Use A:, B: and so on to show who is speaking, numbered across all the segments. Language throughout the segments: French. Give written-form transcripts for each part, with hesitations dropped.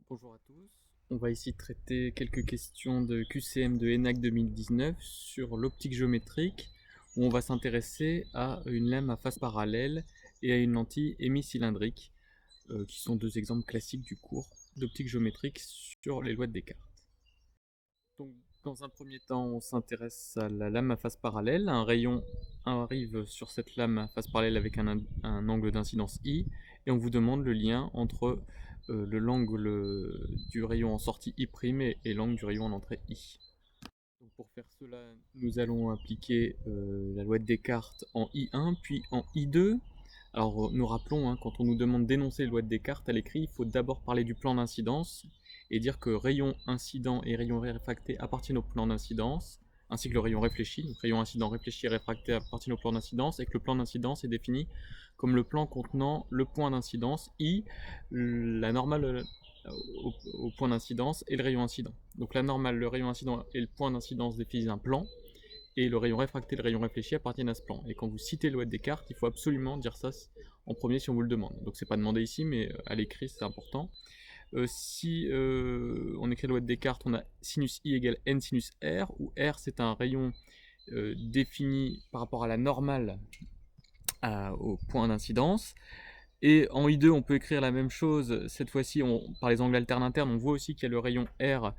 A: Bonjour à tous. On va ici traiter quelques questions de QCM de ENAC 2019 sur l'optique géométrique, où on va s'intéresser à une lame à face parallèle et à une lentille hémicylindrique, qui sont deux exemples classiques du cours d'optique géométrique sur les lois de Descartes. Donc, dans un premier temps, on s'intéresse à la lame à face parallèle. Un rayon arrive sur cette lame à face parallèle avec un angle d'incidence I, et on vous demande le lien entre l'angle du rayon en sortie I' et l'angle du rayon en entrée I. Donc pour faire cela, nous allons appliquer la loi de Descartes en I1 puis en I2. Alors nous rappelons, quand on nous demande d'énoncer les lois de Descartes à l'écrit, il faut d'abord parler du plan d'incidence et dire que rayon incident et rayon réfracté appartiennent au plan d'incidence, ainsi que le rayon réfléchi. Donc rayon incident, réfléchi et réfracté appartiennent au plan d'incidence, et que le plan d'incidence est défini comme le plan contenant le point d'incidence I, la normale au point d'incidence et le rayon incident. Donc la normale, le rayon incident et le point d'incidence définissent un plan, et le rayon réfracté et le rayon réfléchi appartiennent à ce plan. Et quand vous citez la loi de Descartes, il faut absolument dire ça en premier si on vous le demande. Donc c'est pas demandé ici, mais à l'écrit c'est important. Si on écrit la loi de Descartes, on a sinus I égale n sinus R, où R c'est un rayon défini par rapport à la normale au point d'incidence. Et en I2, on peut écrire la même chose. Cette fois-ci, par les angles alternes internes, on voit aussi qu'il y a le rayon R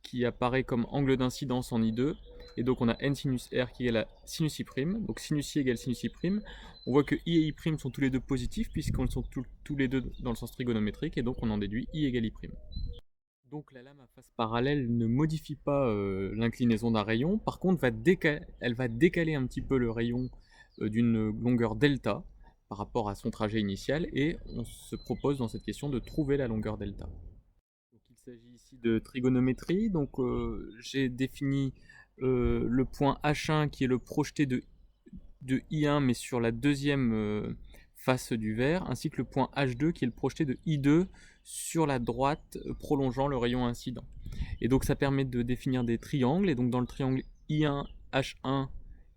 A: qui apparaît comme angle d'incidence en I2. Et donc on a n sinus R qui égale à sinus I'. Donc sinus I égale sinus I'. On voit que I et I' sont tous les deux positifs puisqu'ils sont tous les deux dans le sens trigonométrique. Et donc on en déduit I égale I'. Donc la lame à face parallèle ne modifie pas l'inclinaison d'un rayon. Par contre, elle va décaler un petit peu le rayon d'une longueur delta par rapport à son trajet initial, et on se propose dans cette question de trouver la longueur delta. Donc, il s'agit ici de trigonométrie. Donc j'ai défini le point H1 qui est le projeté de I1 mais sur la deuxième face du verre, ainsi que le point H2 qui est le projeté de I2 sur la droite prolongeant le rayon incident. Et donc ça permet de définir des triangles, et donc dans le triangle I1, H1,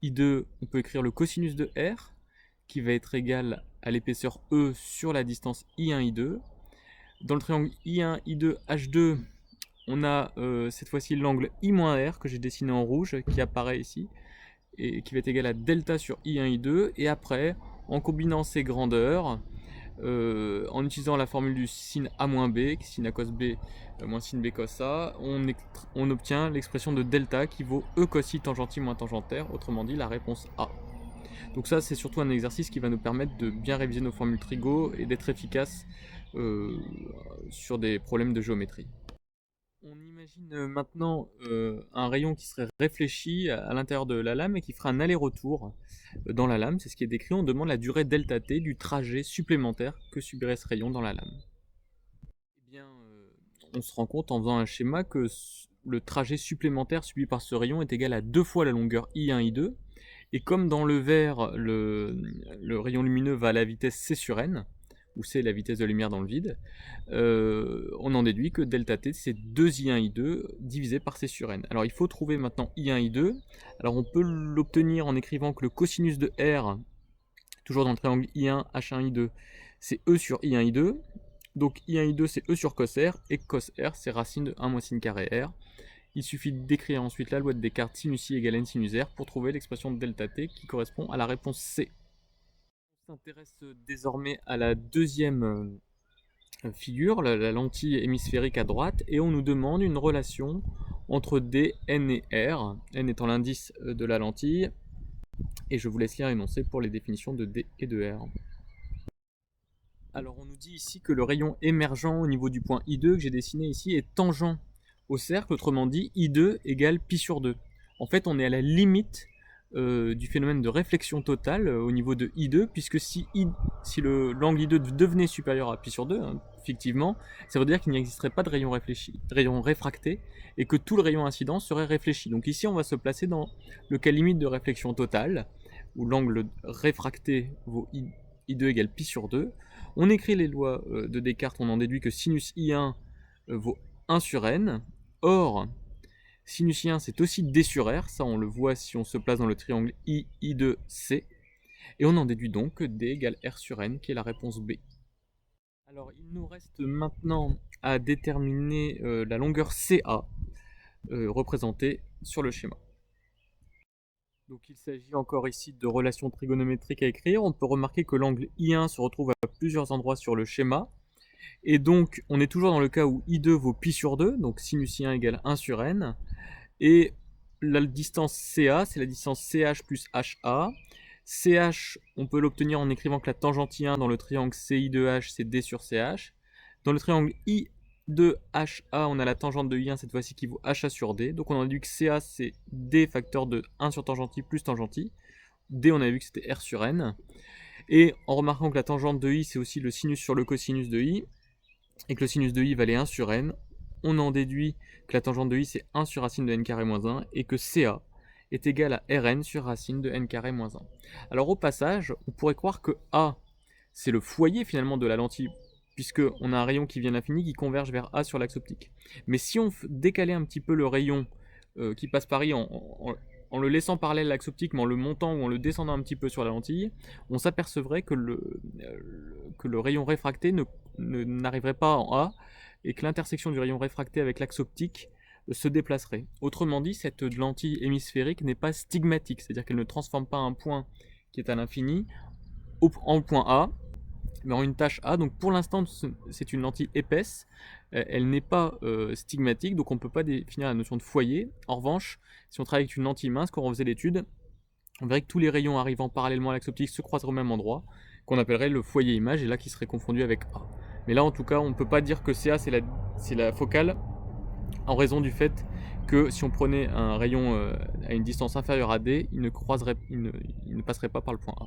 A: I2, on peut écrire le cosinus de R, qui va être égal à l'épaisseur E sur la distance I1, I2. Dans le triangle I1, I2, H2, on a cette fois-ci l'angle I-R que j'ai dessiné en rouge, qui apparaît ici, et qui va être égal à delta sur I1, I2. Et après, en combinant ces grandeurs, en utilisant la formule du sin A-B, sin A cos B moins sin B cos A, on obtient l'expression de delta qui vaut E cos I tangente I moins tangentaire, autrement dit la réponse A. Donc ça, c'est surtout un exercice qui va nous permettre de bien réviser nos formules trigo et d'être efficace sur des problèmes de géométrie. On imagine maintenant un rayon qui serait réfléchi à l'intérieur de la lame et qui fera un aller-retour dans la lame. C'est ce qui est décrit. On demande la durée delta t du trajet supplémentaire que subirait ce rayon dans la lame. Eh bien, on se rend compte en faisant un schéma que le trajet supplémentaire subi par ce rayon est égal à 2 fois la longueur I1, I2. Et comme dans le verre, le rayon lumineux va à la vitesse c sur n, où c'est la vitesse de la lumière dans le vide, on en déduit que delta t c'est 2i1 i2 divisé par c sur n. Alors il faut trouver maintenant i1 i2. Alors on peut l'obtenir en écrivant que le cosinus de r, toujours dans le triangle i1 h1 i2, c'est e sur i1 i2. Donc i1 i2 c'est e sur cos r, et cos r c'est racine de 1 moins sin carré r. Il suffit d'écrire ensuite la loi de Descartes sinus i égale n sinus r pour trouver l'expression de delta t qui correspond à la réponse C. On s'intéresse désormais à la deuxième figure, la lentille hémisphérique à droite, et on nous demande une relation entre D, N et R, N étant l'indice de la lentille, et je vous laisse lire l'énoncé pour les définitions de D et de R. Alors on nous dit ici que le rayon émergent au niveau du point I2 que j'ai dessiné ici est tangent au cercle, autrement dit I2 égale pi sur 2. En fait on est à la limite du phénomène de réflexion totale au niveau de I2, puisque si l'angle I2 devenait supérieur à pi sur 2, fictivement, ça veut dire qu'il n'existerait pas de rayon réfracté, et que tout le rayon incident serait réfléchi. Donc ici on va se placer dans le cas limite de réflexion totale, où l'angle réfracté vaut I2 égale pi sur 2. On écrit les lois de Descartes, on en déduit que sinus I1 vaut 1 sur n. Or, sinus I1 c'est aussi D sur R, ça on le voit si on se place dans le triangle I2C, et on en déduit donc que D égale R sur N, qui est la réponse B. Alors, il nous reste maintenant à déterminer la longueur CA représentée sur le schéma. Donc il s'agit encore ici de relations trigonométriques à écrire. On peut remarquer que l'angle I1 se retrouve à plusieurs endroits sur le schéma. Et donc on est toujours dans le cas où I2 vaut pi sur 2, donc sinus I1 égale 1 sur n. Et la distance CA, c'est la distance CH plus HA. CH, on peut l'obtenir en écrivant que la tangente I1 dans le triangle CI2H, c'est D sur CH. Dans le triangle I2HA, on a la tangente de I1 cette fois-ci qui vaut HA sur D. Donc on a vu que CA, c'est D facteur de 1 sur tangente I plus tangente I. D, on a vu que c'était R sur N. Et en remarquant que la tangente de I, c'est aussi le sinus sur le cosinus de I, et que le sinus de I valait 1 sur N, on en déduit que la tangente de I, c'est 1 sur racine de n carré moins 1, et que CA est égal à Rn sur racine de n carré moins 1. Alors au passage, on pourrait croire que A, c'est le foyer finalement de la lentille, puisqu'on a un rayon qui vient de l'infini qui converge vers A sur l'axe optique. Mais si on décalait un petit peu le rayon qui passe par I en le laissant parallèle à l'axe optique, mais en le montant ou en le descendant un petit peu sur la lentille, on s'apercevrait que le rayon réfracté n'arriverait pas en A, et que l'intersection du rayon réfracté avec l'axe optique se déplacerait. Autrement dit, cette lentille hémisphérique n'est pas stigmatique, c'est-à-dire qu'elle ne transforme pas un point qui est à l'infini en point A, mais en une tâche A. Donc pour l'instant, c'est une lentille épaisse, elle n'est pas stigmatique, donc on ne peut pas définir la notion de foyer. En revanche, si on travaille avec une lentille mince, quand on faisait l'étude, on verrait que tous les rayons arrivant parallèlement à l'axe optique se croiseraient au même endroit, qu'on appellerait le foyer image, et là qui serait confondu avec A. Mais là en tout cas, on ne peut pas dire que CA c'est la focale, en raison du fait que si on prenait un rayon à une distance inférieure à D, il ne passerait pas par le point A.